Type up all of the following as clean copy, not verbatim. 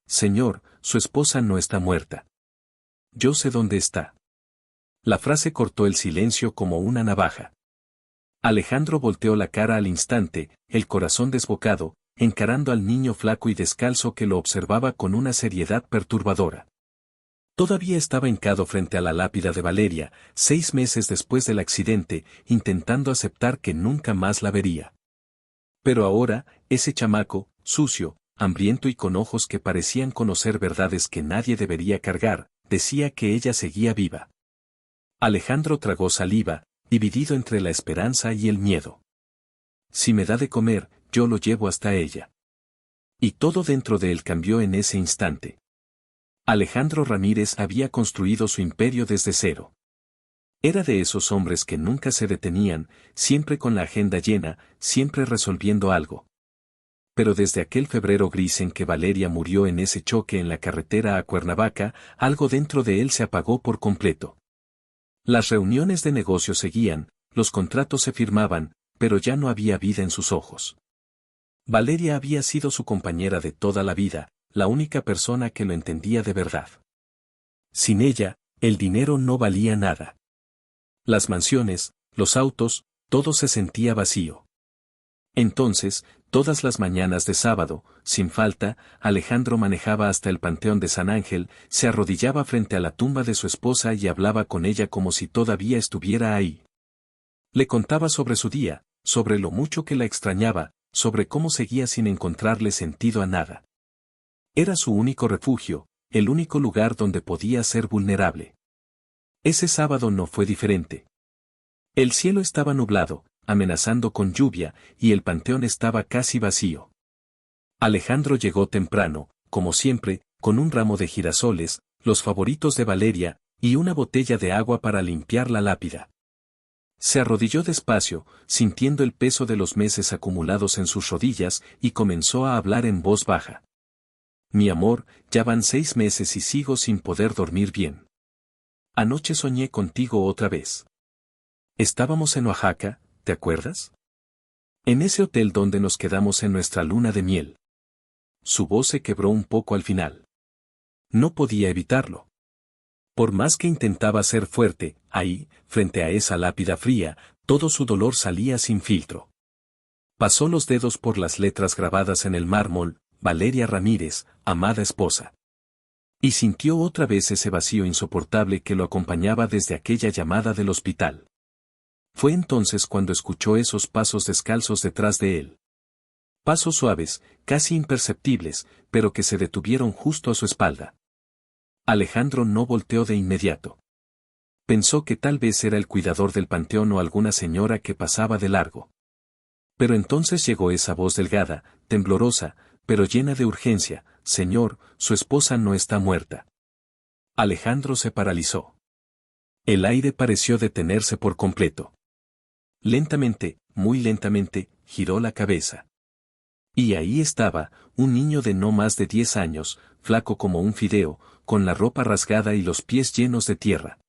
Señor, su esposa no está muerta. Yo sé dónde está. La frase cortó el silencio como una navaja. Alejandro volteó la cara al instante, el corazón desbocado, encarando al niño flaco y descalzo que lo observaba con una seriedad perturbadora. Todavía estaba hincado frente a la lápida de Valeria, 6 meses después del accidente, intentando aceptar que nunca más la vería. Pero ahora, ese chamaco, sucio, hambriento y con ojos que parecían conocer verdades que nadie debería cargar, decía que ella seguía viva. Alejandro tragó saliva, dividido entre la esperanza y el miedo. Si me da de comer, yo lo llevo hasta ella. Y todo dentro de él cambió en ese instante. Alejandro Ramírez había construido su imperio desde cero. Era de esos hombres que nunca se detenían, siempre con la agenda llena, siempre resolviendo algo. Pero desde aquel febrero gris en que Valeria murió en ese choque en la carretera a Cuernavaca, algo dentro de él se apagó por completo. Las reuniones de negocio seguían, los contratos se firmaban, pero ya no había vida en sus ojos. Valeria había sido su compañera de toda la vida, la única persona que lo entendía de verdad. Sin ella, el dinero no valía nada. Las mansiones, los autos, todo se sentía vacío. Entonces, todas las mañanas de sábado, sin falta, Alejandro manejaba hasta el Panteón de San Ángel, se arrodillaba frente a la tumba de su esposa y hablaba con ella como si todavía estuviera ahí. Le contaba sobre su día, sobre lo mucho que la extrañaba, sobre cómo seguía sin encontrarle sentido a nada. Era su único refugio, el único lugar donde podía ser vulnerable. Ese sábado no fue diferente. El cielo estaba nublado, amenazando con lluvia, y el panteón estaba casi vacío. Alejandro llegó temprano, como siempre, con un ramo de girasoles, los favoritos de Valeria, y una botella de agua para limpiar la lápida. Se arrodilló despacio, sintiendo el peso de los meses acumulados en sus rodillas, y comenzó a hablar en voz baja. Mi amor, ya van 6 meses y sigo sin poder dormir bien. Anoche soñé contigo otra vez. Estábamos en Oaxaca, ¿te acuerdas? En ese hotel donde nos quedamos en nuestra luna de miel. Su voz se quebró un poco al final. No podía evitarlo. Por más que intentaba ser fuerte, ahí, frente a esa lápida fría, todo su dolor salía sin filtro. Pasó los dedos por las letras grabadas en el mármol, Valeria Ramírez, amada esposa. Y sintió otra vez ese vacío insoportable que lo acompañaba desde aquella llamada del hospital. Fue entonces cuando escuchó esos pasos descalzos detrás de él. Pasos suaves, casi imperceptibles, pero que se detuvieron justo a su espalda. Alejandro no volteó de inmediato. Pensó que tal vez era el cuidador del panteón o alguna señora que pasaba de largo. Pero entonces llegó esa voz delgada, temblorosa, pero llena de urgencia: Señor, su esposa no está muerta. Alejandro se paralizó. El aire pareció detenerse por completo. Lentamente, muy lentamente, giró la cabeza. Y ahí estaba, un niño de no más de 10 años, flaco como un fideo, con la ropa rasgada y los pies llenos de tierra.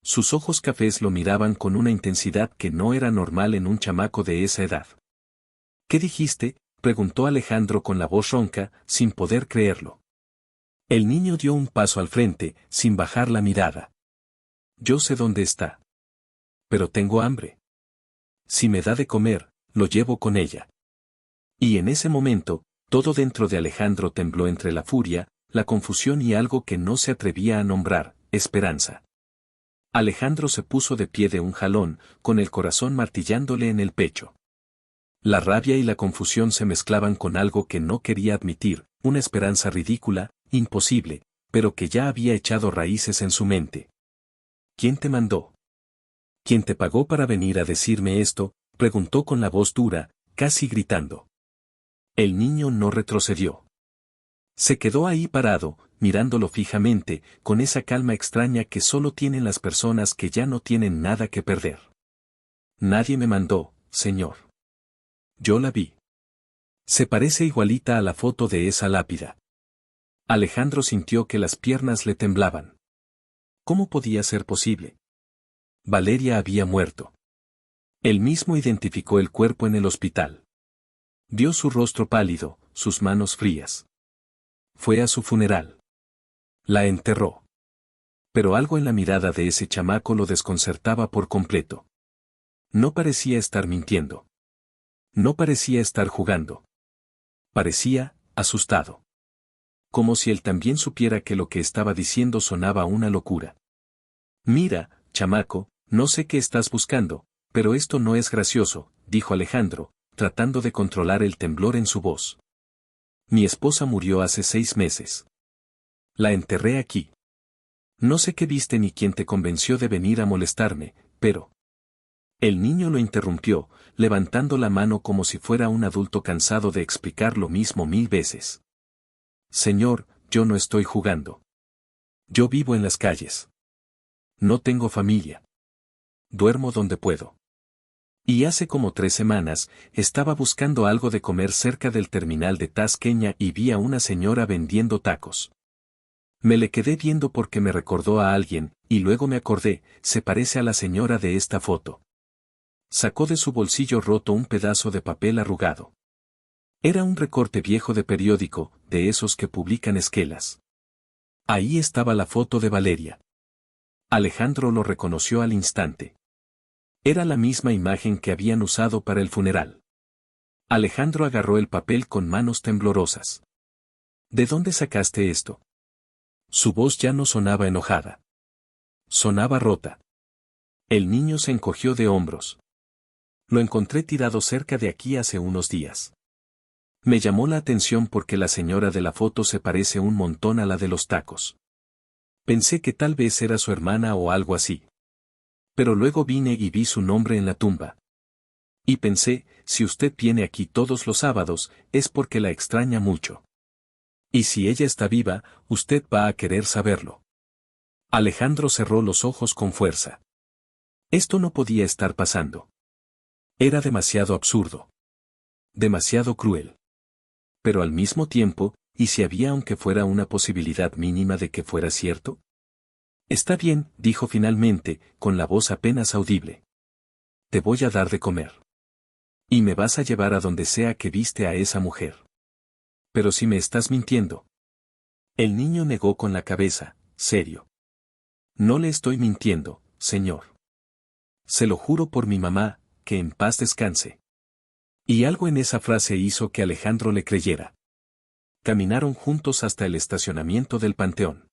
Sus ojos cafés lo miraban con una intensidad que no era normal en un chamaco de esa edad. ¿Qué dijiste?, preguntó Alejandro con la voz ronca, sin poder creerlo. El niño dio un paso al frente, sin bajar la mirada. Yo sé dónde está. Pero tengo hambre. Si me da de comer, lo llevo con ella. Y en ese momento, todo dentro de Alejandro tembló entre la furia, la confusión y algo que no se atrevía a nombrar: esperanza. Alejandro se puso de pie de un jalón, con el corazón martillándole en el pecho. La rabia y la confusión se mezclaban con algo que no quería admitir, una esperanza ridícula, imposible, pero que ya había echado raíces en su mente. ¿Quién te mandó? ¿Quién te pagó para venir a decirme esto?, preguntó con la voz dura, casi gritando. El niño no retrocedió. Se quedó ahí parado, mirándolo fijamente, con esa calma extraña que solo tienen las personas que ya no tienen nada que perder. Nadie me mandó, señor. Yo la vi. Se parece igualita a la foto de esa lápida. Alejandro sintió que las piernas le temblaban. ¿Cómo podía ser posible? Valeria había muerto. Él mismo identificó el cuerpo en el hospital. Vio su rostro pálido, sus manos frías. Fue a su funeral. La enterró. Pero algo en la mirada de ese chamaco lo desconcertaba por completo. No parecía estar mintiendo. No parecía estar jugando. Parecía asustado. Como si él también supiera que lo que estaba diciendo sonaba una locura. Mira, chamaco, no sé qué estás buscando, pero esto no es gracioso, dijo Alejandro, tratando de controlar el temblor en su voz. Mi esposa murió hace 6 meses. La enterré aquí. No sé qué viste ni quién te convenció de venir a molestarme, pero... El niño lo interrumpió, levantando la mano como si fuera un adulto cansado de explicar lo mismo 1000 veces. Señor, yo no estoy jugando. Yo vivo en las calles. No tengo familia. Duermo donde puedo. Y hace como 3 semanas, estaba buscando algo de comer cerca del terminal de Tasqueña y vi a una señora vendiendo tacos. Me le quedé viendo porque me recordó a alguien, y luego me acordé, se parece a la señora de esta foto. Sacó de su bolsillo roto un pedazo de papel arrugado. Era un recorte viejo de periódico, de esos que publican esquelas. Ahí estaba la foto de Valeria. Alejandro lo reconoció al instante. Era la misma imagen que habían usado para el funeral. Alejandro agarró el papel con manos temblorosas. ¿De dónde sacaste esto? Su voz ya no sonaba enojada. Sonaba rota. El niño se encogió de hombros. Lo encontré tirado cerca de aquí hace unos días. Me llamó la atención porque la señora de la foto se parece un montón a la de los tacos. Pensé que tal vez era su hermana o algo así. Pero luego vine y vi su nombre en la tumba. Y pensé, si usted viene aquí todos los sábados, es porque la extraña mucho. Y si ella está viva, usted va a querer saberlo. Alejandro cerró los ojos con fuerza. Esto no podía estar pasando. Era demasiado absurdo. Demasiado cruel. Pero al mismo tiempo, ¿y si había aunque fuera una posibilidad mínima de que fuera cierto? Está bien, dijo finalmente, con la voz apenas audible. Te voy a dar de comer. Y me vas a llevar a donde sea que viste a esa mujer. Pero si me estás mintiendo. El niño negó con la cabeza, serio. No le estoy mintiendo, señor. Se lo juro por mi mamá, que en paz descanse. Y algo en esa frase hizo que Alejandro le creyera. Caminaron juntos hasta el estacionamiento del panteón.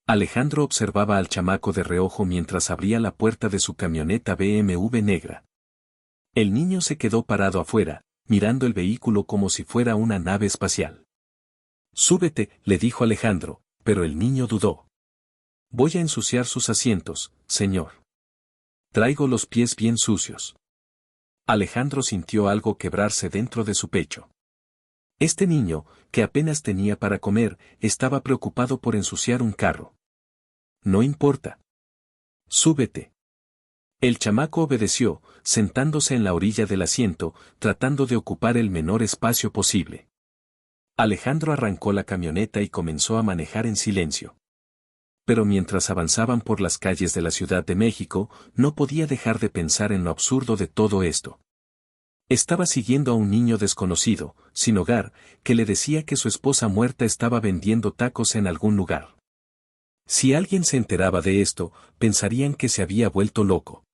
Alejandro observaba al chamaco de reojo mientras abría la puerta de su camioneta BMW negra. El niño se quedó parado afuera, mirando el vehículo como si fuera una nave espacial. Súbete, le dijo Alejandro, pero el niño dudó. Voy a ensuciar sus asientos, señor. Traigo los pies bien sucios. Alejandro sintió algo quebrarse dentro de su pecho. Este niño, que apenas tenía para comer, estaba preocupado por ensuciar un carro. No importa. Súbete. El chamaco obedeció, sentándose en la orilla del asiento, tratando de ocupar el menor espacio posible. Alejandro arrancó la camioneta y comenzó a manejar en silencio. Pero mientras avanzaban por las calles de la Ciudad de México, no podía dejar de pensar en lo absurdo de todo esto. Estaba siguiendo a un niño desconocido, sin hogar, que le decía que su esposa muerta estaba vendiendo tacos en algún lugar. Si alguien se enteraba de esto, pensarían que se había vuelto loco.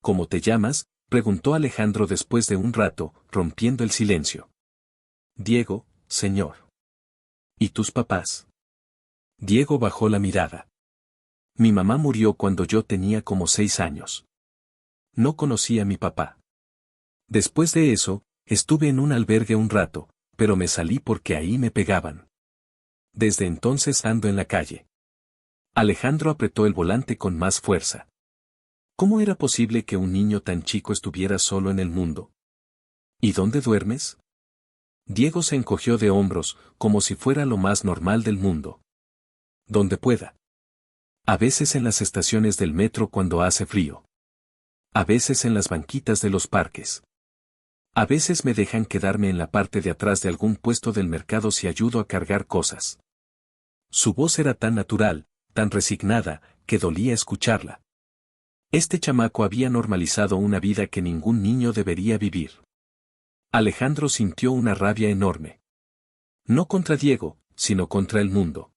¿Cómo te llamas?, preguntó Alejandro después de un rato, rompiendo el silencio. Diego, señor. ¿Y tus papás? Diego bajó la mirada. Mi mamá murió cuando yo tenía como 6 años. No conocí a mi papá. Después de eso, estuve en un albergue un rato, pero me salí porque ahí me pegaban. Desde entonces ando en la calle. Alejandro apretó el volante con más fuerza. ¿Cómo era posible que un niño tan chico estuviera solo en el mundo? ¿Y dónde duermes? Diego se encogió de hombros, como si fuera lo más normal del mundo. Donde pueda. A veces en las estaciones del metro cuando hace frío. A veces en las banquitas de los parques. A veces me dejan quedarme en la parte de atrás de algún puesto del mercado si ayudo a cargar cosas. Su voz era tan natural, tan resignada, que dolía escucharla. Este chamaco había normalizado una vida que ningún niño debería vivir. Alejandro sintió una rabia enorme. No contra Diego, sino contra el mundo.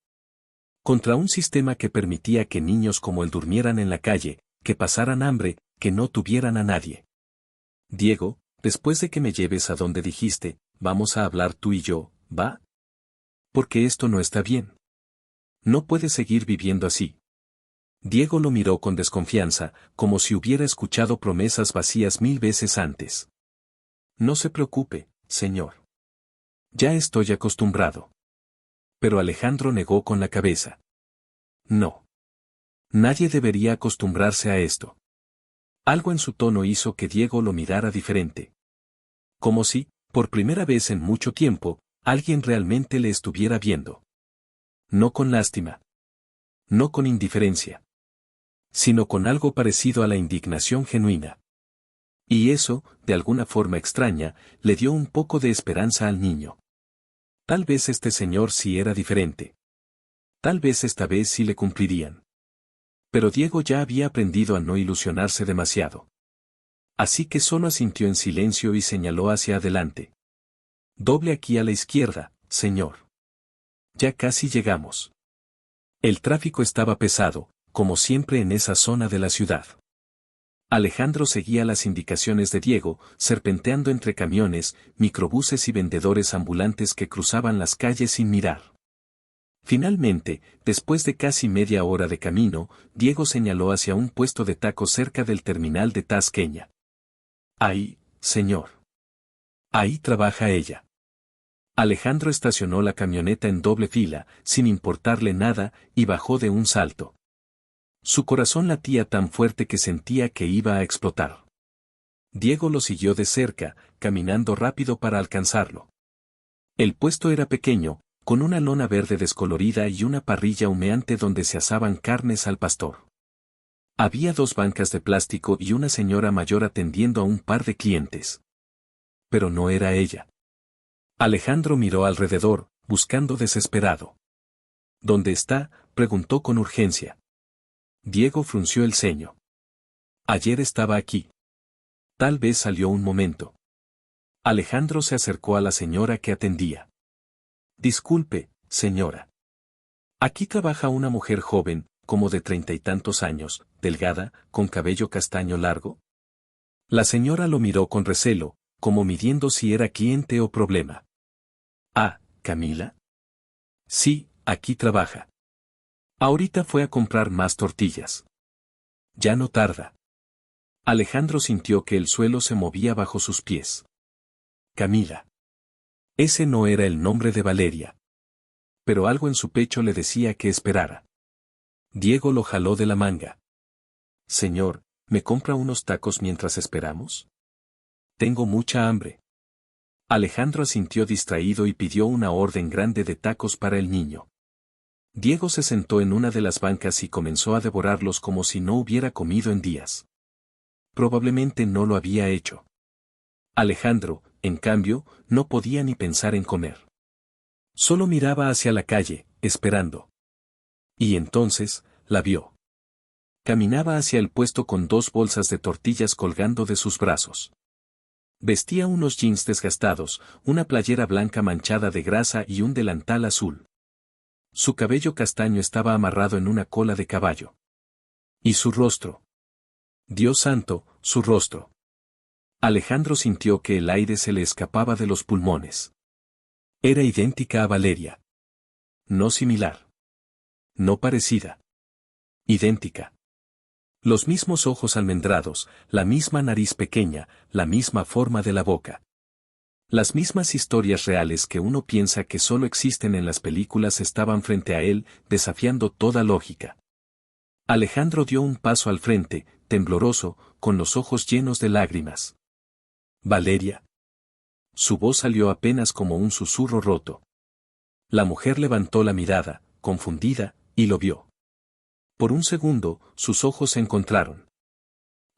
Contra un sistema que permitía que niños como él durmieran en la calle, que pasaran hambre, que no tuvieran a nadie. Diego, después de que me lleves a donde dijiste, vamos a hablar tú y yo, ¿va? Porque esto no está bien. No puedes seguir viviendo así. Diego lo miró con desconfianza, como si hubiera escuchado promesas vacías 1000 veces antes. No se preocupe, señor. Ya estoy acostumbrado. Pero Alejandro negó con la cabeza. No. Nadie debería acostumbrarse a esto. Algo en su tono hizo que Diego lo mirara diferente. Como si, por primera vez en mucho tiempo, alguien realmente le estuviera viendo. No con lástima. No con indiferencia. Sino con algo parecido a la indignación genuina. Y eso, de alguna forma extraña, le dio un poco de esperanza al niño. Tal vez este señor sí era diferente. Tal vez esta vez sí le cumplirían. Pero Diego ya había aprendido a no ilusionarse demasiado. Así que solo asintió en silencio y señaló hacia adelante. Doble aquí a la izquierda, señor. Ya casi llegamos. El tráfico estaba pesado, como siempre en esa zona de la ciudad. Alejandro seguía las indicaciones de Diego, serpenteando entre camiones, microbuses y vendedores ambulantes que cruzaban las calles sin mirar. Finalmente, después de casi media hora de camino, Diego señaló hacia un puesto de tacos cerca del terminal de Tasqueña. Ahí, señor. Ahí trabaja ella. Alejandro estacionó la camioneta en doble fila, sin importarle nada, y bajó de un salto. Su corazón latía tan fuerte que sentía que iba a explotar. Diego lo siguió de cerca, caminando rápido para alcanzarlo. El puesto era pequeño, con una lona verde descolorida y una parrilla humeante donde se asaban carnes al pastor. Había 2 bancas de plástico y una señora mayor atendiendo a un par de clientes. Pero no era ella. Alejandro miró alrededor, buscando desesperado. ¿Dónde está?, preguntó con urgencia. Diego frunció el ceño. Ayer estaba aquí. Tal vez salió un momento. Alejandro se acercó a la señora que atendía. Disculpe, señora. Aquí trabaja una mujer joven, como de 30 y tantos años, delgada, con cabello castaño largo. La señora lo miró con recelo, como midiendo si era cliente o problema. Ah, ¿Camila? Sí, aquí trabaja. Ahorita fue a comprar más tortillas. Ya no tarda. Alejandro sintió que el suelo se movía bajo sus pies. Camila. Ese no era el nombre de Valeria. Pero algo en su pecho le decía que esperara. Diego lo jaló de la manga. Señor, ¿me compra unos tacos mientras esperamos? Tengo mucha hambre. Alejandro asintió distraído y pidió una orden grande de tacos para el niño. Diego se sentó en una de las bancas y comenzó a devorarlos como si no hubiera comido en días. Probablemente no lo había hecho. Alejandro, en cambio, no podía ni pensar en comer. Solo miraba hacia la calle, esperando. Y entonces, la vio. Caminaba hacia el puesto con 2 bolsas de tortillas colgando de sus brazos. Vestía unos jeans desgastados, una playera blanca manchada de grasa y un delantal azul. Su cabello castaño estaba amarrado en una cola de caballo. ¿Y su rostro? Dios santo, su rostro. Alejandro sintió que el aire se le escapaba de los pulmones. Era idéntica a Valeria. No similar. No parecida. Idéntica. Los mismos ojos almendrados, la misma nariz pequeña, la misma forma de la boca. Las mismas historias reales que uno piensa que solo existen en las películas estaban frente a él, desafiando toda lógica. Alejandro dio un paso al frente, tembloroso, con los ojos llenos de lágrimas. Valeria. Su voz salió apenas como un susurro roto. La mujer levantó la mirada, confundida, y lo vio. Por un segundo, sus ojos se encontraron.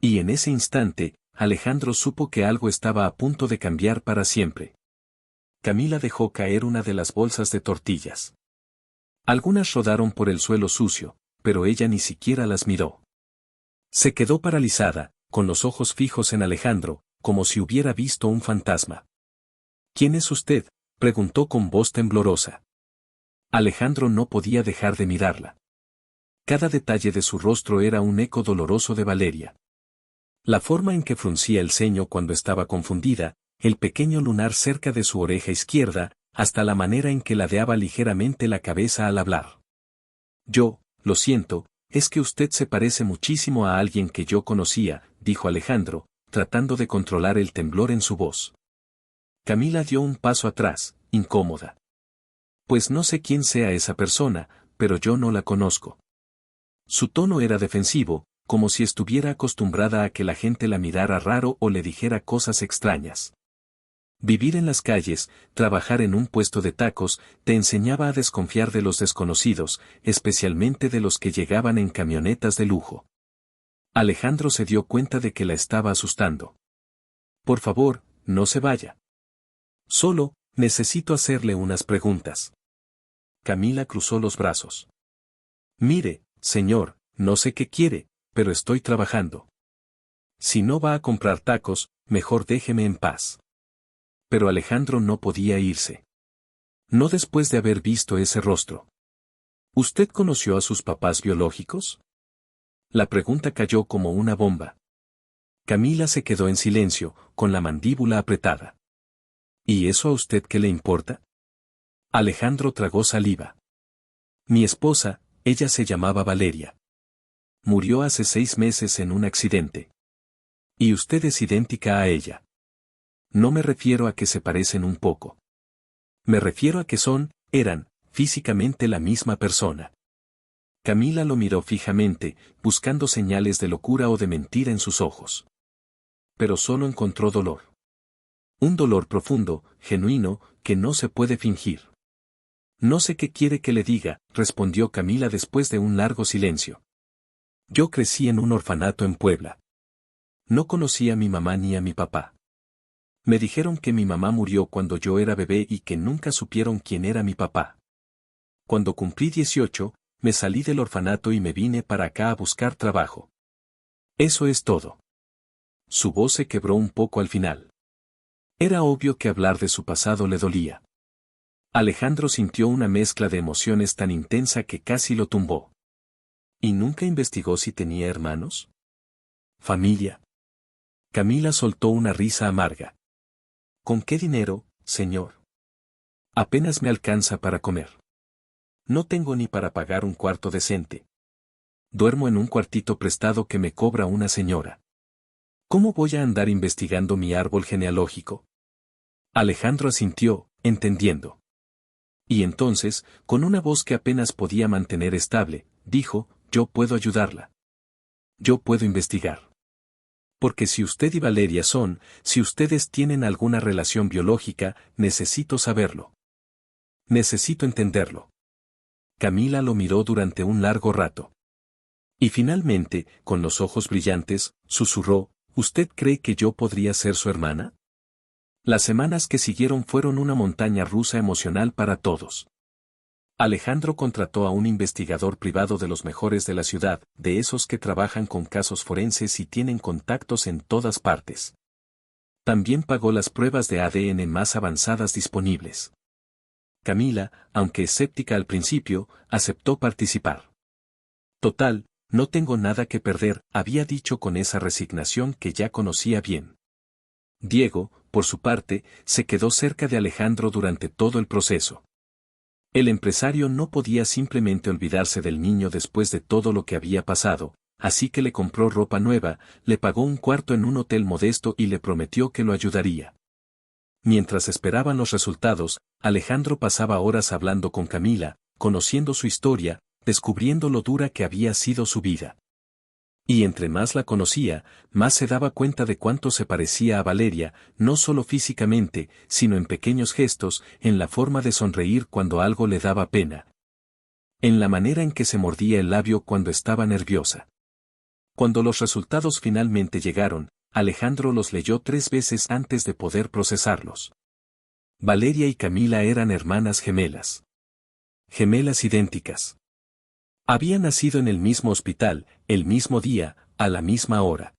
Y en ese instante, Alejandro supo que algo estaba a punto de cambiar para siempre. Camila dejó caer una de las bolsas de tortillas. Algunas rodaron por el suelo sucio, pero ella ni siquiera las miró. Se quedó paralizada, con los ojos fijos en Alejandro, como si hubiera visto un fantasma. ¿Quién es usted?, preguntó con voz temblorosa. Alejandro no podía dejar de mirarla. Cada detalle de su rostro era un eco doloroso de Valeria. La forma en que fruncía el ceño cuando estaba confundida, el pequeño lunar cerca de su oreja izquierda, hasta la manera en que ladeaba ligeramente la cabeza al hablar. Lo siento, es que usted se parece muchísimo a alguien que yo conocía, dijo Alejandro, tratando de controlar el temblor en su voz. Camila dio un paso atrás, incómoda. Pues no sé quién sea esa persona, pero yo no la conozco. Su tono era defensivo, como si estuviera acostumbrada a que la gente la mirara raro o le dijera cosas extrañas. Vivir en las calles, trabajar en un puesto de tacos, te enseñaba a desconfiar de los desconocidos, especialmente de los que llegaban en camionetas de lujo. Alejandro se dio cuenta de que la estaba asustando. Por favor, no se vaya. Solo, necesito hacerle unas preguntas. Camila cruzó los brazos. Mire, señor, no sé qué quiere, pero estoy trabajando. Si no va a comprar tacos, mejor déjeme en paz. Pero Alejandro no podía irse. No después de haber visto ese rostro. ¿Usted conoció a sus papás biológicos? La pregunta cayó como una bomba. Camila se quedó en silencio, con la mandíbula apretada. ¿Y eso a usted qué le importa? Alejandro tragó saliva. Mi esposa, ella se llamaba Valeria. Murió hace 6 meses en un accidente. Y usted es idéntica a ella. No me refiero a que se parecen un poco. Me refiero a que eran, físicamente la misma persona. Camila lo miró fijamente, buscando señales de locura o de mentira en sus ojos. Pero solo encontró dolor. Un dolor profundo, genuino, que no se puede fingir. No sé qué quiere que le diga, respondió Camila después de un largo silencio. Yo crecí en un orfanato en Puebla. No conocí a mi mamá ni a mi papá. Me dijeron que mi mamá murió cuando yo era bebé y que nunca supieron quién era mi papá. Cuando cumplí 18, me salí del orfanato y me vine para acá a buscar trabajo. Eso es todo. Su voz se quebró un poco al final. Era obvio que hablar de su pasado le dolía. Alejandro sintió una mezcla de emociones tan intensa que casi lo tumbó. ¿Y nunca investigó si tenía hermanos? ¿Familia? Camila soltó una risa amarga. ¿Con qué dinero, señor? Apenas me alcanza para comer. No tengo ni para pagar un cuarto decente. Duermo en un cuartito prestado que me cobra una señora. ¿Cómo voy a andar investigando mi árbol genealógico? Alejandro asintió, entendiendo. Y entonces, con una voz que apenas podía mantener estable, dijo, yo puedo ayudarla. Yo puedo investigar. Porque si usted y Valeria si ustedes tienen alguna relación biológica, necesito saberlo. Necesito entenderlo. Camila lo miró durante un largo rato. Y finalmente, con los ojos brillantes, susurró, ¿usted cree que yo podría ser su hermana? Las semanas que siguieron fueron una montaña rusa emocional para todos. Alejandro contrató a un investigador privado de los mejores de la ciudad, de esos que trabajan con casos forenses y tienen contactos en todas partes. También pagó las pruebas de ADN más avanzadas disponibles. Camila, aunque escéptica al principio, aceptó participar. Total, no tengo nada que perder, había dicho con esa resignación que ya conocía bien. Diego, por su parte, se quedó cerca de Alejandro durante todo el proceso. El empresario no podía simplemente olvidarse del niño después de todo lo que había pasado, así que le compró ropa nueva, le pagó un cuarto en un hotel modesto y le prometió que lo ayudaría. Mientras esperaban los resultados, Alejandro pasaba horas hablando con Camila, conociendo su historia, descubriendo lo dura que había sido su vida. Y entre más la conocía, más se daba cuenta de cuánto se parecía a Valeria, no solo físicamente, sino en pequeños gestos, en la forma de sonreír cuando algo le daba pena. En la manera en que se mordía el labio cuando estaba nerviosa. Cuando los resultados finalmente llegaron, Alejandro los leyó 3 veces antes de poder procesarlos. Valeria y Camila eran hermanas gemelas. Gemelas idénticas. Habían nacido en el mismo hospital, el mismo día, a la misma hora.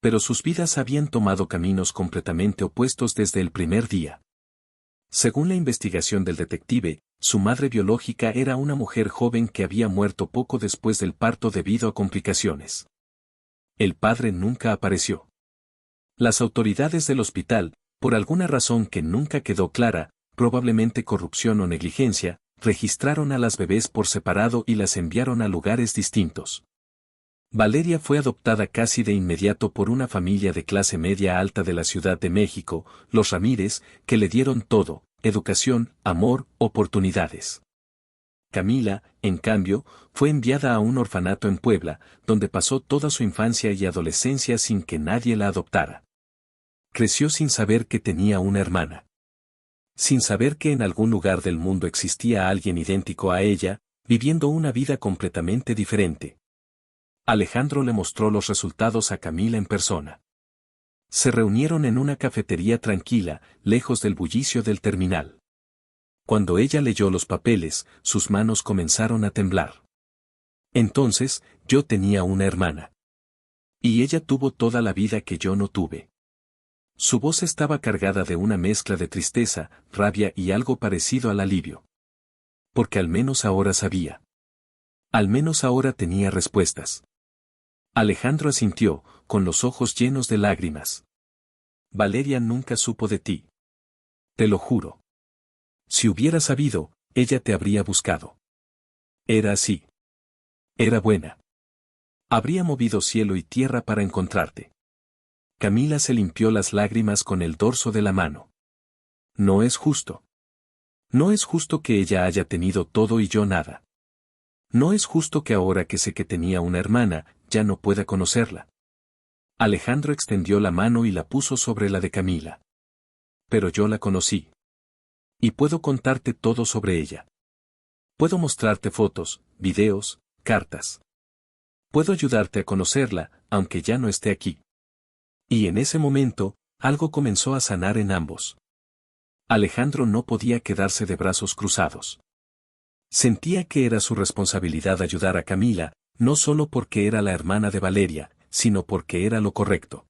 Pero sus vidas habían tomado caminos completamente opuestos desde el primer día. Según la investigación del detective, su madre biológica era una mujer joven que había muerto poco después del parto debido a complicaciones. El padre nunca apareció. Las autoridades del hospital, por alguna razón que nunca quedó clara, probablemente corrupción o negligencia, registraron a las bebés por separado y las enviaron a lugares distintos. Valeria fue adoptada casi de inmediato por una familia de clase media alta de la Ciudad de México, los Ramírez, que le dieron todo: educación, amor, oportunidades. Camila, en cambio, fue enviada a un orfanato en Puebla, donde pasó toda su infancia y adolescencia sin que nadie la adoptara. Creció sin saber que tenía una hermana. Sin saber que en algún lugar del mundo existía alguien idéntico a ella, viviendo una vida completamente diferente. Alejandro le mostró los resultados a Camila en persona. Se reunieron en una cafetería tranquila, lejos del bullicio del terminal. Cuando ella leyó los papeles, sus manos comenzaron a temblar. Entonces, yo tenía una hermana. Y ella tuvo toda la vida que yo no tuve. Su voz estaba cargada de una mezcla de tristeza, rabia y algo parecido al alivio. Porque al menos ahora sabía. Al menos ahora tenía respuestas. Alejandro asintió, con los ojos llenos de lágrimas. Valeria nunca supo de ti. Te lo juro. Si hubiera sabido, ella te habría buscado. Era así. Era buena. Habría movido cielo y tierra para encontrarte. Camila se limpió las lágrimas con el dorso de la mano. No es justo. No es justo que ella haya tenido todo y yo nada. No es justo que ahora que sé que tenía una hermana, ya no pueda conocerla. Alejandro extendió la mano y la puso sobre la de Camila. Pero yo la conocí. Y puedo contarte todo sobre ella. Puedo mostrarte fotos, videos, cartas. Puedo ayudarte a conocerla, aunque ya no esté aquí. Y en ese momento, algo comenzó a sanar en ambos. Alejandro no podía quedarse de brazos cruzados. Sentía que era su responsabilidad ayudar a Camila, no solo porque era la hermana de Valeria, sino porque era lo correcto.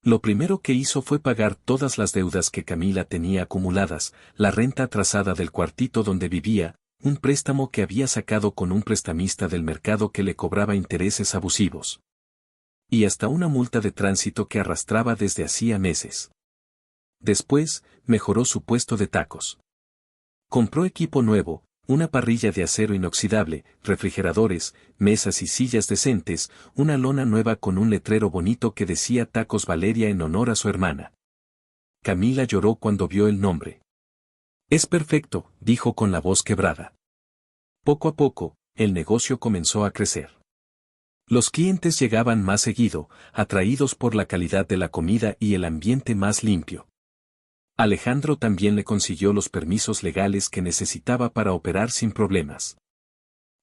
Lo primero que hizo fue pagar todas las deudas que Camila tenía acumuladas, la renta atrasada del cuartito donde vivía, un préstamo que había sacado con un prestamista del mercado que le cobraba intereses abusivos. Y hasta una multa de tránsito que arrastraba desde hacía meses. Después, mejoró su puesto de tacos. Compró equipo nuevo, una parrilla de acero inoxidable, refrigeradores, mesas y sillas decentes, una lona nueva con un letrero bonito que decía Tacos Valeria en honor a su hermana. Camila lloró cuando vio el nombre. Es perfecto, dijo con la voz quebrada. Poco a poco, el negocio comenzó a crecer. Los clientes llegaban más seguido, atraídos por la calidad de la comida y el ambiente más limpio. Alejandro también le consiguió los permisos legales que necesitaba para operar sin problemas.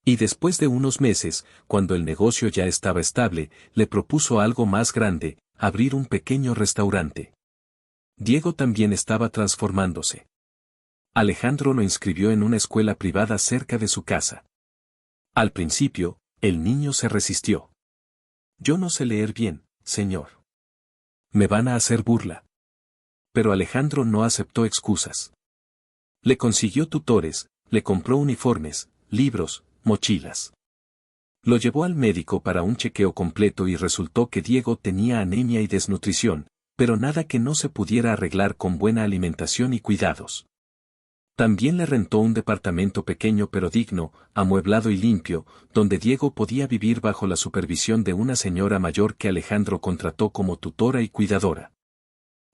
Y después de unos meses, cuando el negocio ya estaba estable, le propuso algo más grande: abrir un pequeño restaurante. Diego también estaba transformándose. Alejandro lo inscribió en una escuela privada cerca de su casa. Al principio, el niño se resistió. Yo no sé leer bien, señor. Me van a hacer burla. Pero Alejandro no aceptó excusas. Le consiguió tutores, le compró uniformes, libros, mochilas. Lo llevó al médico para un chequeo completo y resultó que Diego tenía anemia y desnutrición, pero nada que no se pudiera arreglar con buena alimentación y cuidados. También le rentó un departamento pequeño pero digno, amueblado y limpio, donde Diego podía vivir bajo la supervisión de una señora mayor que Alejandro contrató como tutora y cuidadora.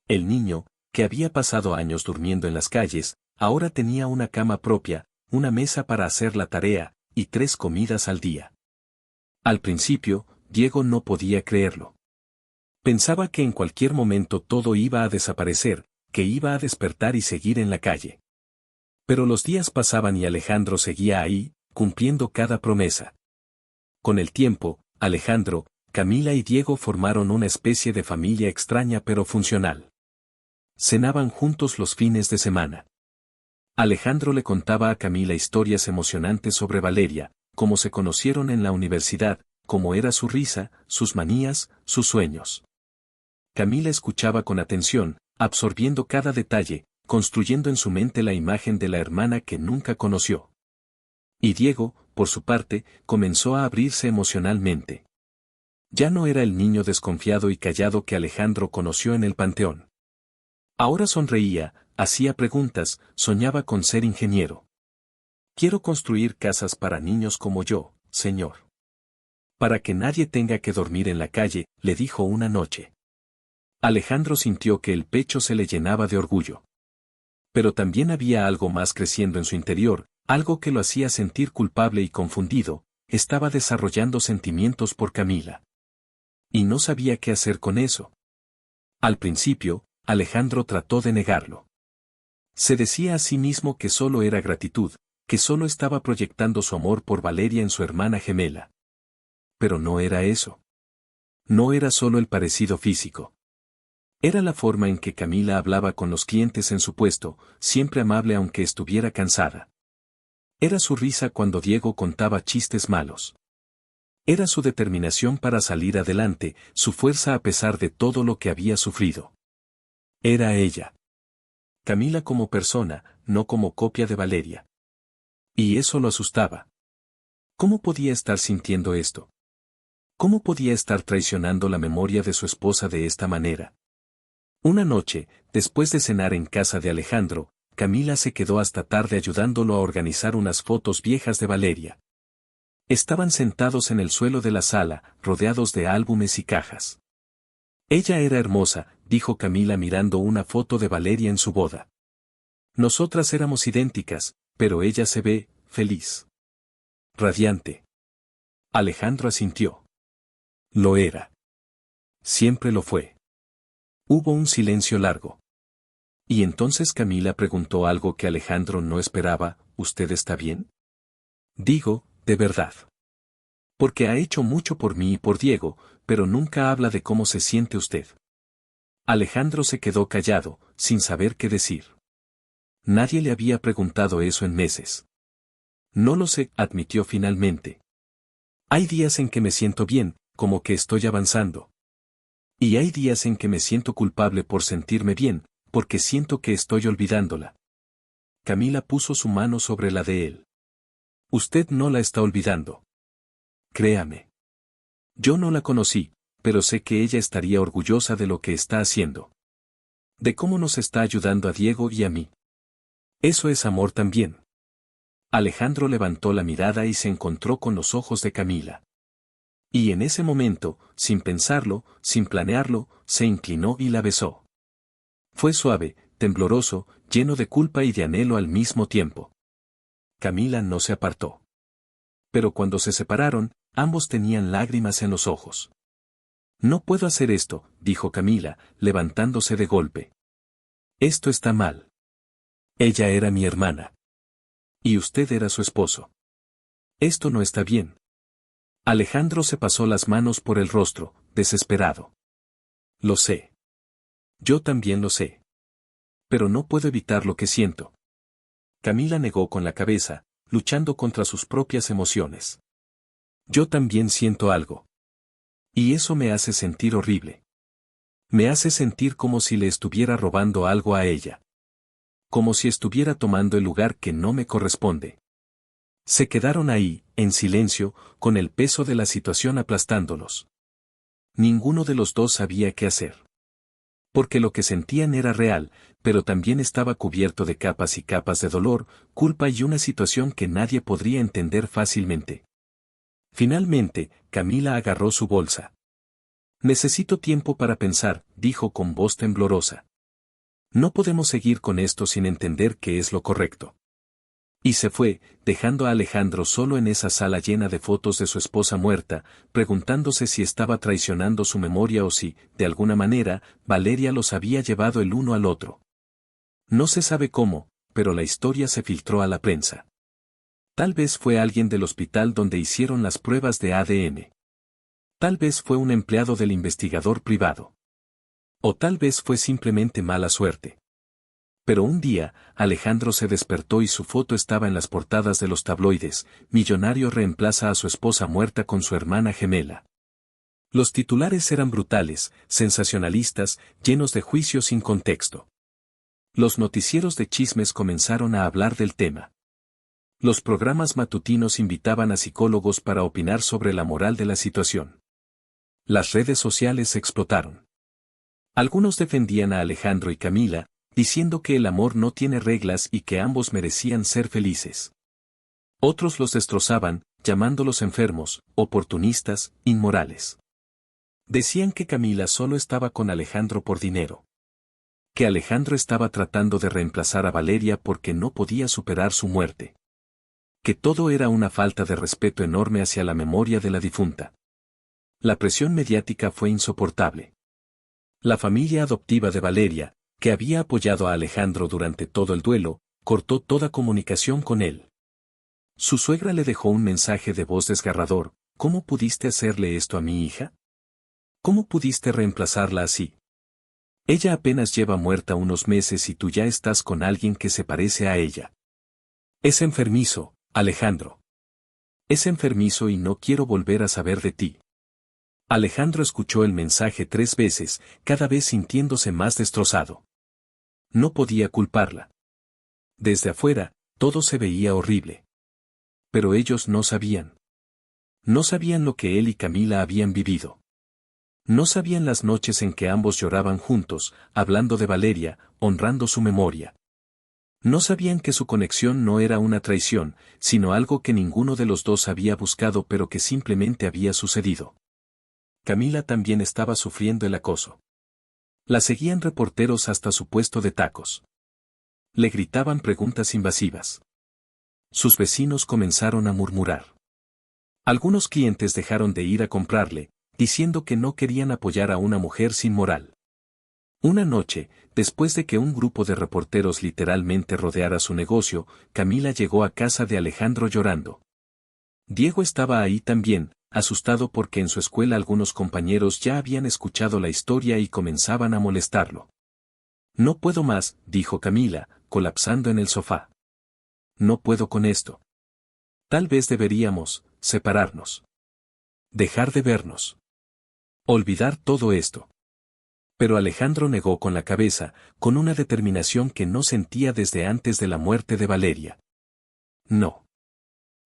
El niño, que había pasado años durmiendo en las calles, ahora tenía una cama propia, una mesa para hacer la tarea, y 3 comidas al día. Al principio, Diego no podía creerlo. Pensaba que en cualquier momento todo iba a desaparecer, que iba a despertar y seguir en la calle. Pero los días pasaban y Alejandro seguía ahí, cumpliendo cada promesa. Con el tiempo, Alejandro, Camila y Diego formaron una especie de familia extraña pero funcional. Cenaban juntos los fines de semana. Alejandro le contaba a Camila historias emocionantes sobre Valeria, cómo se conocieron en la universidad, cómo era su risa, sus manías, sus sueños. Camila escuchaba con atención, absorbiendo cada detalle, construyendo en su mente la imagen de la hermana que nunca conoció. Y Diego, por su parte, comenzó a abrirse emocionalmente. Ya no era el niño desconfiado y callado que Alejandro conoció en el panteón. Ahora sonreía, hacía preguntas, soñaba con ser ingeniero. Quiero construir casas para niños como yo, señor. Para que nadie tenga que dormir en la calle, le dijo una noche. Alejandro sintió que el pecho se le llenaba de orgullo. Pero también había algo más creciendo en su interior, algo que lo hacía sentir culpable y confundido, estaba desarrollando sentimientos por Camila. Y no sabía qué hacer con eso. Al principio, Alejandro trató de negarlo. Se decía a sí mismo que solo era gratitud, que solo estaba proyectando su amor por Valeria en su hermana gemela. Pero no era eso. No era solo el parecido físico. Era la forma en que Camila hablaba con los clientes en su puesto, siempre amable aunque estuviera cansada. Era su risa cuando Diego contaba chistes malos. Era su determinación para salir adelante, su fuerza a pesar de todo lo que había sufrido. Era ella. Camila como persona, no como copia de Valeria. Y eso lo asustaba. ¿Cómo podía estar sintiendo esto? ¿Cómo podía estar traicionando la memoria de su esposa de esta manera? Una noche, después de cenar en casa de Alejandro, Camila se quedó hasta tarde ayudándolo a organizar unas fotos viejas de Valeria. Estaban sentados en el suelo de la sala, rodeados de álbumes y cajas. Ella era hermosa, dijo Camila mirando una foto de Valeria en su boda. Nosotras éramos idénticas, pero ella se ve feliz. Radiante. Alejandro asintió. Lo era. Siempre lo fue. Hubo un silencio largo. Y entonces Camila preguntó algo que Alejandro no esperaba, ¿usted está bien? Digo, de verdad. Porque ha hecho mucho por mí y por Diego, pero nunca habla de cómo se siente usted. Alejandro se quedó callado, sin saber qué decir. Nadie le había preguntado eso en meses. No lo sé, admitió finalmente. Hay días en que me siento bien, como que estoy avanzando. Y hay días en que me siento culpable por sentirme bien, porque siento que estoy olvidándola. Camila puso su mano sobre la de él. Usted no la está olvidando. Créame. Yo no la conocí, pero sé que ella estaría orgullosa de lo que está haciendo. De cómo nos está ayudando a Diego y a mí. Eso es amor también. Alejandro levantó la mirada y se encontró con los ojos de Camila. Y en ese momento, sin pensarlo, sin planearlo, se inclinó y la besó. Fue suave, tembloroso, lleno de culpa y de anhelo al mismo tiempo. Camila no se apartó. Pero cuando se separaron, ambos tenían lágrimas en los ojos. No puedo hacer esto, dijo Camila, levantándose de golpe. Esto está mal. Ella era mi hermana. Y usted era su esposo. Esto no está bien. Alejandro se pasó las manos por el rostro, desesperado. Lo sé. Yo también lo sé. Pero no puedo evitar lo que siento. Camila negó con la cabeza, luchando contra sus propias emociones. Yo también siento algo. Y eso me hace sentir horrible. Me hace sentir como si le estuviera robando algo a ella. Como si estuviera tomando el lugar que no me corresponde. Se quedaron ahí, en silencio, con el peso de la situación aplastándolos. Ninguno de los dos sabía qué hacer. Porque lo que sentían era real, pero también estaba cubierto de capas y capas de dolor, culpa y una situación que nadie podría entender fácilmente. Finalmente, Camila agarró su bolsa. Necesito tiempo para pensar, dijo con voz temblorosa. No podemos seguir con esto sin entender qué es lo correcto. Y se fue, dejando a Alejandro solo en esa sala llena de fotos de su esposa muerta, preguntándose si estaba traicionando su memoria o si, de alguna manera, Valeria los había llevado el uno al otro. No se sabe cómo, pero la historia se filtró a la prensa. Tal vez fue alguien del hospital donde hicieron las pruebas de ADN. Tal vez fue un empleado del investigador privado. O tal vez fue simplemente mala suerte. Pero un día, Alejandro se despertó y su foto estaba en las portadas de los tabloides, millonario reemplaza a su esposa muerta con su hermana gemela. Los titulares eran brutales, sensacionalistas, llenos de juicios sin contexto. Los noticieros de chismes comenzaron a hablar del tema. Los programas matutinos invitaban a psicólogos para opinar sobre la moral de la situación. Las redes sociales explotaron. Algunos defendían a Alejandro y Camila, diciendo que el amor no tiene reglas y que ambos merecían ser felices. Otros los destrozaban, llamándolos enfermos, oportunistas, inmorales. Decían que Camila solo estaba con Alejandro por dinero. Que Alejandro estaba tratando de reemplazar a Valeria porque no podía superar su muerte. Que todo era una falta de respeto enorme hacia la memoria de la difunta. La presión mediática fue insoportable. La familia adoptiva de Valeria, que había apoyado a Alejandro durante todo el duelo, cortó toda comunicación con él. Su suegra le dejó un mensaje de voz desgarrador: ¿cómo pudiste hacerle esto a mi hija? ¿Cómo pudiste reemplazarla así? Ella apenas lleva muerta unos meses y tú ya estás con alguien que se parece a ella. Es enfermizo, Alejandro. Es enfermizo y no quiero volver a saber de ti. Alejandro escuchó el mensaje 3 veces, cada vez sintiéndose más destrozado. No podía culparla. Desde afuera, todo se veía horrible. Pero ellos no sabían. No sabían lo que él y Camila habían vivido. No sabían las noches en que ambos lloraban juntos, hablando de Valeria, honrando su memoria. No sabían que su conexión no era una traición, sino algo que ninguno de los dos había buscado pero que simplemente había sucedido. Camila también estaba sufriendo el acoso. La seguían reporteros hasta su puesto de tacos. Le gritaban preguntas invasivas. Sus vecinos comenzaron a murmurar. Algunos clientes dejaron de ir a comprarle, diciendo que no querían apoyar a una mujer sin moral. Una noche, después de que un grupo de reporteros literalmente rodeara su negocio, Camila llegó a casa de Alejandro llorando. Diego estaba ahí también, asustado porque en su escuela algunos compañeros ya habían escuchado la historia y comenzaban a molestarlo. No puedo más, dijo Camila, colapsando en el sofá. No puedo con esto. Tal vez deberíamos separarnos. Dejar de vernos. Olvidar todo esto. Pero Alejandro negó con la cabeza, con una determinación que no sentía desde antes de la muerte de Valeria. No.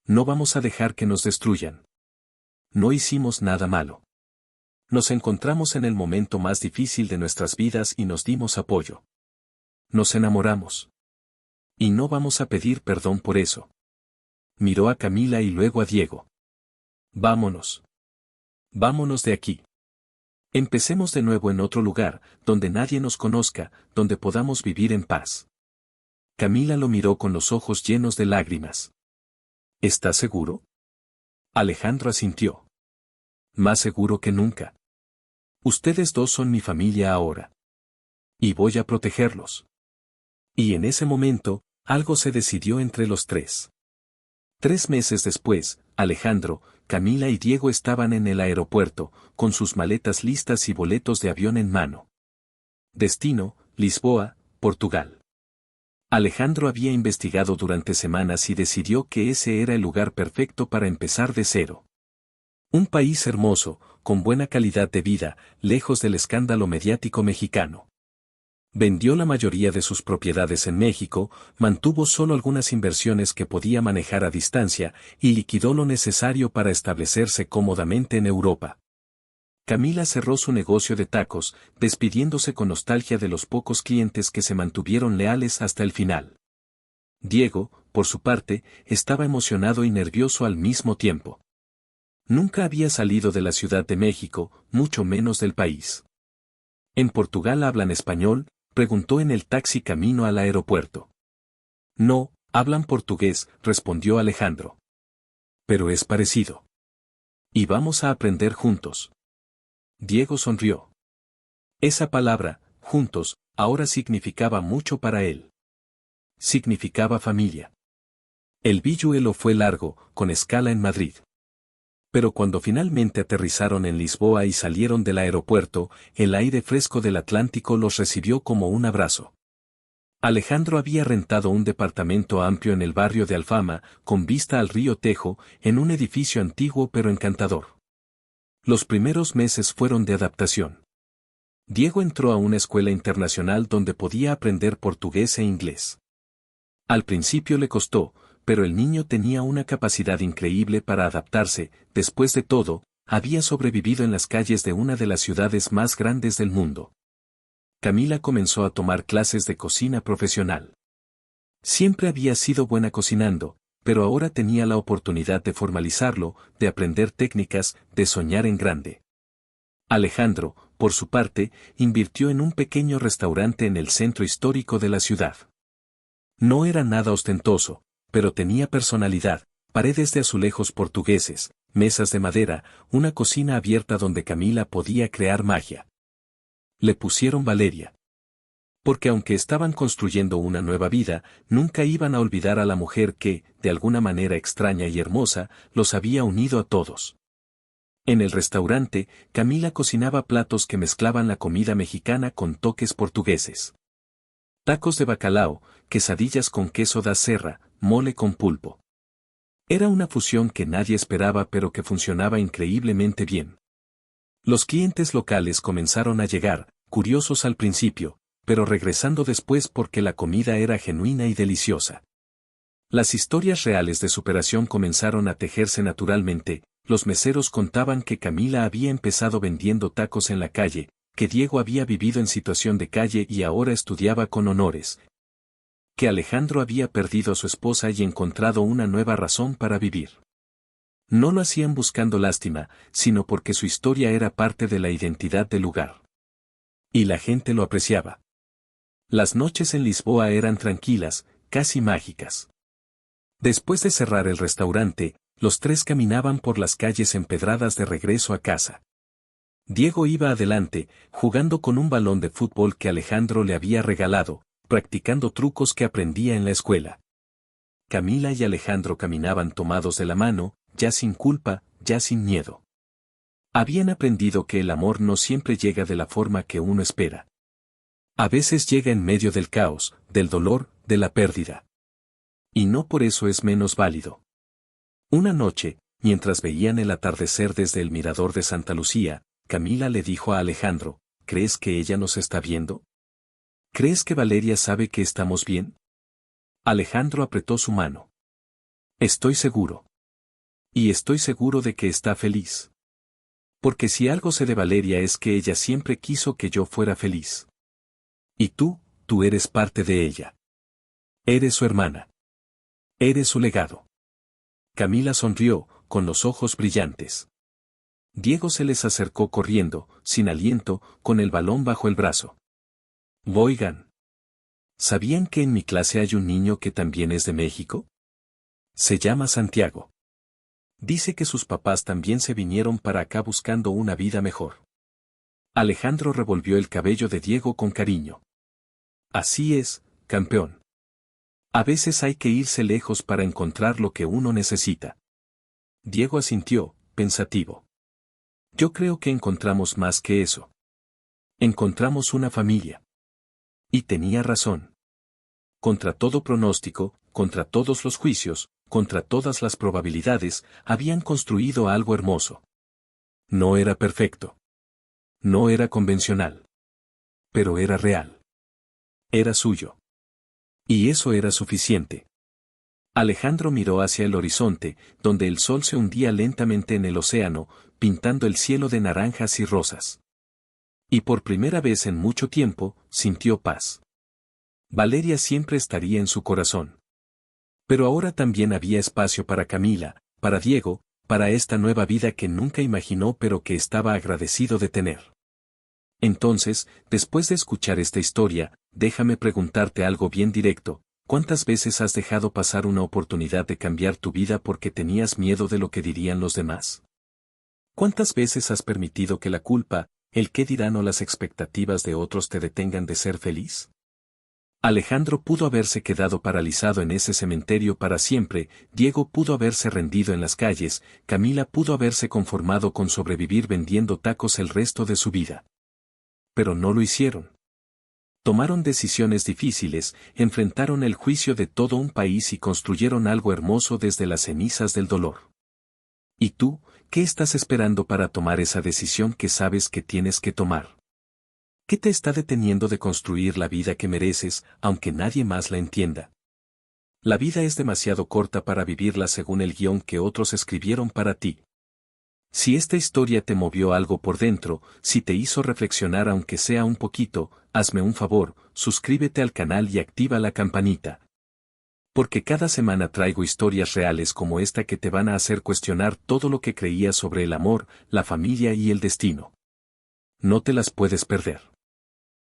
No vamos a dejar que nos destruyan. No hicimos nada malo. Nos encontramos en el momento más difícil de nuestras vidas y nos dimos apoyo. Nos enamoramos. Y no vamos a pedir perdón por eso. Miró a Camila y luego a Diego. Vámonos. Vámonos de aquí. Empecemos de nuevo en otro lugar, donde nadie nos conozca, donde podamos vivir en paz. Camila lo miró con los ojos llenos de lágrimas. ¿Estás seguro? Alejandro asintió. Más seguro que nunca. Ustedes dos son mi familia ahora. Y voy a protegerlos. Y en ese momento, algo se decidió entre los tres. 3 meses después, Alejandro, Camila y Diego estaban en el aeropuerto, con sus maletas listas y boletos de avión en mano. Destino, Lisboa, Portugal. Alejandro había investigado durante semanas y decidió que ese era el lugar perfecto para empezar de cero. Un país hermoso, con buena calidad de vida, lejos del escándalo mediático mexicano. Vendió la mayoría de sus propiedades en México, mantuvo solo algunas inversiones que podía manejar a distancia y liquidó lo necesario para establecerse cómodamente en Europa. Camila cerró su negocio de tacos, despidiéndose con nostalgia de los pocos clientes que se mantuvieron leales hasta el final. Diego, por su parte, estaba emocionado y nervioso al mismo tiempo. Nunca había salido de la Ciudad de México, mucho menos del país. ¿En Portugal hablan español?, preguntó en el taxi camino al aeropuerto. No, hablan portugués, respondió Alejandro. Pero es parecido. Y vamos a aprender juntos. Diego sonrió. Esa palabra, juntos, ahora significaba mucho para él. Significaba familia. El viaje fue largo, con escala en Madrid. Pero cuando finalmente aterrizaron en Lisboa y salieron del aeropuerto, el aire fresco del Atlántico los recibió como un abrazo. Alejandro había rentado un departamento amplio en el barrio de Alfama, con vista al río Tejo, en un edificio antiguo pero encantador. Los primeros meses fueron de adaptación. Diego entró a una escuela internacional donde podía aprender portugués e inglés. Al principio le costó, pero el niño tenía una capacidad increíble para adaptarse. Después de todo, había sobrevivido en las calles de una de las ciudades más grandes del mundo. Camila comenzó a tomar clases de cocina profesional. Siempre había sido buena cocinando, pero ahora tenía la oportunidad de formalizarlo, de aprender técnicas, de soñar en grande. Alejandro, por su parte, invirtió en un pequeño restaurante en el centro histórico de la ciudad. No era nada ostentoso, pero tenía personalidad, paredes de azulejos portugueses, mesas de madera, una cocina abierta donde Camila podía crear magia. Le pusieron Valeria. Porque aunque estaban construyendo una nueva vida, nunca iban a olvidar a la mujer que, de alguna manera extraña y hermosa, los había unido a todos. En el restaurante, Camila cocinaba platos que mezclaban la comida mexicana con toques portugueses. Tacos de bacalao, quesadillas con queso da serra, mole con pulpo. Era una fusión que nadie esperaba pero que funcionaba increíblemente bien. Los clientes locales comenzaron a llegar, curiosos al principio, pero regresando después porque la comida era genuina y deliciosa. Las historias reales de superación comenzaron a tejerse naturalmente. Los meseros contaban que Camila había empezado vendiendo tacos en la calle, que Diego había vivido en situación de calle y ahora estudiaba con honores, que Alejandro había perdido a su esposa y encontrado una nueva razón para vivir. No lo hacían buscando lástima, sino porque su historia era parte de la identidad del lugar. Y la gente lo apreciaba. Las noches en Lisboa eran tranquilas, casi mágicas. Después de cerrar el restaurante, los tres caminaban por las calles empedradas de regreso a casa. Diego iba adelante, jugando con un balón de fútbol que Alejandro le había regalado, practicando trucos que aprendía en la escuela. Camila y Alejandro caminaban tomados de la mano, ya sin culpa, ya sin miedo. Habían aprendido que el amor no siempre llega de la forma que uno espera. A veces llega en medio del caos, del dolor, de la pérdida. Y no por eso es menos válido. Una noche, mientras veían el atardecer desde el mirador de Santa Lucía, Camila le dijo a Alejandro, ¿crees que ella nos está viendo? ¿Crees que Valeria sabe que estamos bien? Alejandro apretó su mano. Estoy seguro. Y estoy seguro de que está feliz. Porque si algo sé de Valeria es que ella siempre quiso que yo fuera feliz. Y tú eres parte de ella. Eres su hermana. Eres su legado. Camila sonrió, con los ojos brillantes. Diego se les acercó corriendo, sin aliento, con el balón bajo el brazo. Oigan. ¿Sabían que en mi clase hay un niño que también es de México? Se llama Santiago. Dice que sus papás también se vinieron para acá buscando una vida mejor. Alejandro revolvió el cabello de Diego con cariño. Así es, campeón. A veces hay que irse lejos para encontrar lo que uno necesita. Diego asintió, pensativo. Yo creo que encontramos más que eso. Encontramos una familia. Y tenía razón. Contra todo pronóstico, contra todos los juicios, contra todas las probabilidades, habían construido algo hermoso. No era perfecto. No era convencional. Pero era real. Era suyo. Y eso era suficiente. Alejandro miró hacia el horizonte, donde el sol se hundía lentamente en el océano, pintando el cielo de naranjas y rosas. Y por primera vez en mucho tiempo, sintió paz. Valeria siempre estaría en su corazón. Pero ahora también había espacio para Camila, para Diego, para esta nueva vida que nunca imaginó pero que estaba agradecido de tener. Entonces, después de escuchar esta historia, déjame preguntarte algo bien directo. ¿Cuántas veces has dejado pasar una oportunidad de cambiar tu vida porque tenías miedo de lo que dirían los demás? ¿Cuántas veces has permitido que la culpa, el qué dirán o las expectativas de otros te detengan de ser feliz? Alejandro pudo haberse quedado paralizado en ese cementerio para siempre, Diego pudo haberse rendido en las calles, Camila pudo haberse conformado con sobrevivir vendiendo tacos el resto de su vida. Pero no lo hicieron. Tomaron decisiones difíciles, enfrentaron el juicio de todo un país y construyeron algo hermoso desde las cenizas del dolor. ¿Y tú, qué estás esperando para tomar esa decisión que sabes que tienes que tomar? ¿Qué te está deteniendo de construir la vida que mereces, aunque nadie más la entienda? La vida es demasiado corta para vivirla según el guión que otros escribieron para ti. Si esta historia te movió algo por dentro, si te hizo reflexionar aunque sea un poquito, hazme un favor, suscríbete al canal y activa la campanita. Porque cada semana traigo historias reales como esta que te van a hacer cuestionar todo lo que creías sobre el amor, la familia y el destino. No te las puedes perder.